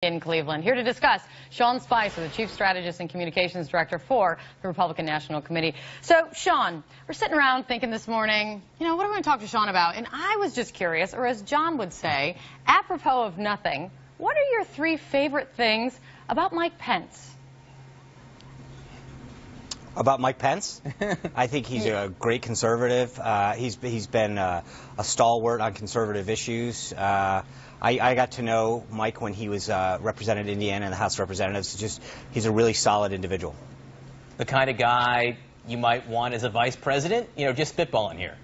In Cleveland. Here to discuss, Sean Spicer, the Chief Strategist and Communications Director for the Republican National Committee. So, Sean, we're sitting around thinking this morning, what are we going to talk to Sean about? And I was just curious, or as John would say, apropos of nothing, what are your three favorite things about Mike Pence? About Mike Pence? I think he's a great conservative. He's been a stalwart on conservative issues. I got to know Mike when he was represented Indiana in the House of Representatives. He's a really solid individual. The kind of guy you might want as a vice president? Just spitballing here.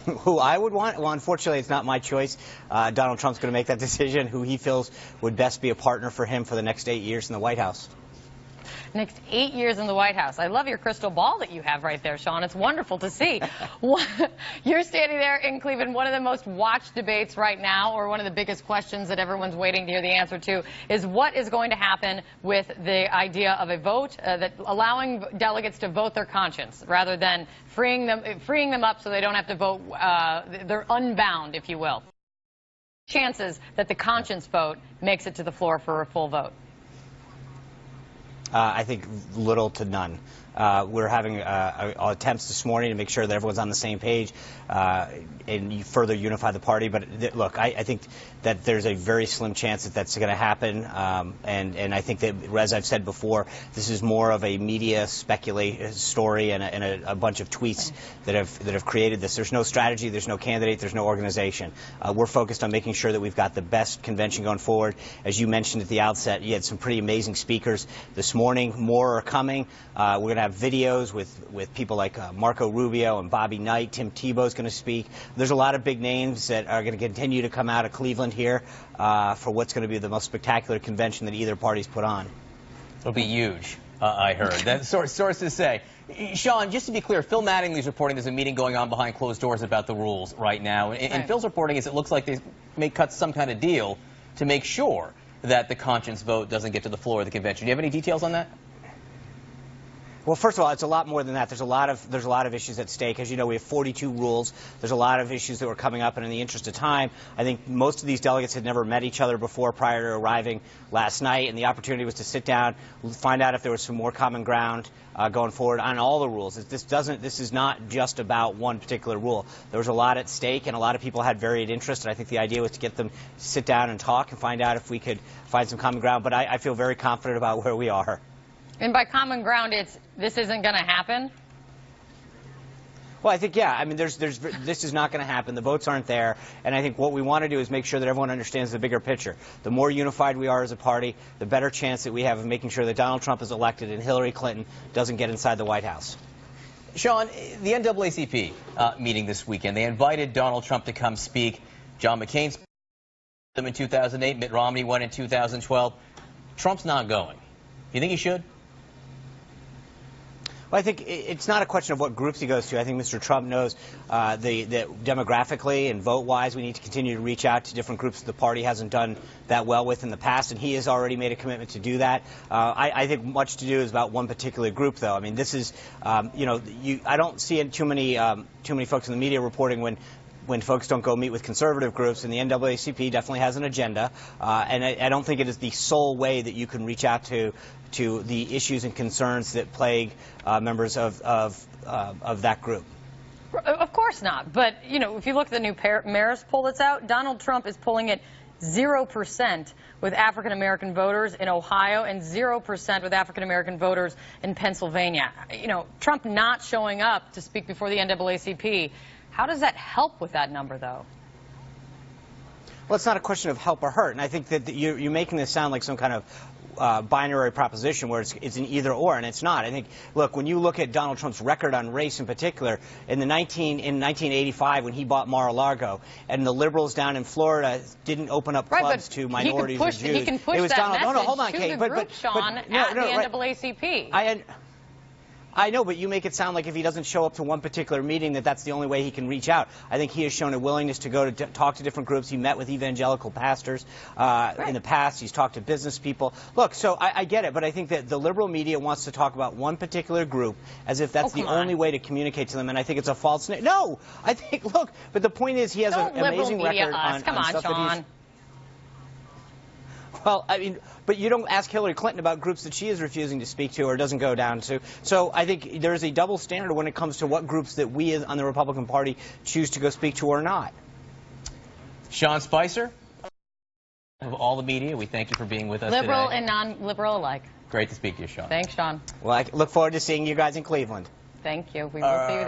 Who I would want? Well, unfortunately, it's not my choice. Donald Trump's going to make that decision, who he feels would best be a partner for him for the next 8 years in the White House. Next 8 years in the White House. I love your crystal ball that you have right there, Sean. It's wonderful to see. You're standing there in Cleveland. One of the most watched debates right now, or one of the biggest questions that everyone's waiting to hear the answer to, is what is going to happen with the idea of a vote that allowing delegates to vote their conscience rather than freeing them up so they don't have to vote. They're unbound, if you will. Chances that the conscience vote makes it to the floor for a full vote. I think little to none. We're having attempts this morning to make sure that everyone's on the same page and further unify the party. But look, I think that there's a very slim chance that that's going to happen. And I think that, as I've said before, this is more of a media story and a bunch of tweets that have created this. There's no strategy, there's no candidate, there's no organization. We're focused on making sure that we've got the best convention going forward. As you mentioned at the outset, you had some pretty amazing speakers this morning. More are coming. We're going to have videos with people like Marco Rubio and Bobby Knight. Tim Tebow's going to speak. There's a lot of big names that are going to continue to come out of Cleveland here for what's going to be the most spectacular convention that either party's put on. It'll be huge, I heard. That's sources say. Sean, just to be clear, Phil Mattingly's reporting there's a meeting going on behind closed doors about the rules right now. And Phil's reporting is it looks like they may cut some kind of deal to make sure that the conscience vote doesn't get to the floor of the convention. Do you have any details on that? Well, first of all, it's a lot more than that. There's a lot of issues at stake. As you know, we have 42 rules. There's a lot of issues that were coming up, and in the interest of time, I think most of these delegates had never met each other before prior to arriving last night, and the opportunity was to sit down, find out if there was some more common ground going forward on all the rules. This is not just about one particular rule. There was a lot at stake, and a lot of people had varied interests, and I think the idea was to get them to sit down and talk and find out if we could find some common ground. But I feel very confident about where we are. And by common ground, this isn't going to happen? Well, I think, yeah. I mean, this is not going to happen. The votes aren't there. And I think what we want to do is make sure that everyone understands the bigger picture. The more unified we are as a party, the better chance that we have of making sure that Donald Trump is elected and Hillary Clinton doesn't get inside the White House. Sean, the NAACP meeting this weekend, they invited Donald Trump to come speak. John McCain spoke to them in 2008. Mitt Romney went in 2012. Trump's not going. You think he should? Well, I think it's not a question of what groups he goes to. I think Mr. Trump knows that demographically and vote-wise, we need to continue to reach out to different groups that the party hasn't done that well with in the past, and he has already made a commitment to do that. I think much to do is about one particular group, though. I mean, this is, I don't see too many folks in the media reporting when folks don't go meet with conservative groups, and the NAACP definitely has an agenda, and I don't think it is the sole way that you can reach out to the issues and concerns that plague members of that group. Of course not. But, if you look at the new Marist poll that's out, Donald Trump is pulling it 0% with African-American voters in Ohio and 0% with African-American voters in Pennsylvania. Trump not showing up to speak before the NAACP, how does that help with that number, though? Well, it's not a question of help or hurt, and I think that you're making this sound like some kind of binary proposition where it's an either or, and it's not. I think, look, when you look at Donald Trump's record on race in particular, in 1985 when he bought Mar-a-Lago, and the liberals down in Florida didn't open up clubs to minorities or Jews. He can push that Donald, message hold on, to Kate, the group, Sean, at the NAACP. I know, but you make it sound like if he doesn't show up to one particular meeting that's the only way he can reach out. I think he has shown a willingness to go to talk to different groups. He met with evangelical pastors in the past. He's talked to business people. Look, so I get it, but I think that the liberal media wants to talk about one particular group as if that's the only way to communicate to them, and I think it's a false... No! I think, look, but the point is he has an amazing record on stuff that he's... Well, I mean, but you don't ask Hillary Clinton about groups that she is refusing to speak to or doesn't go down to. So I think there's a double standard when it comes to what groups that we on the Republican Party choose to go speak to or not. Sean Spicer, of all the media, we thank you for being with us Liberal today. and non-liberal alike. Great to speak to you, Sean. Thanks, Sean. Well, I look forward to seeing you guys in Cleveland. Thank you. We will see you there.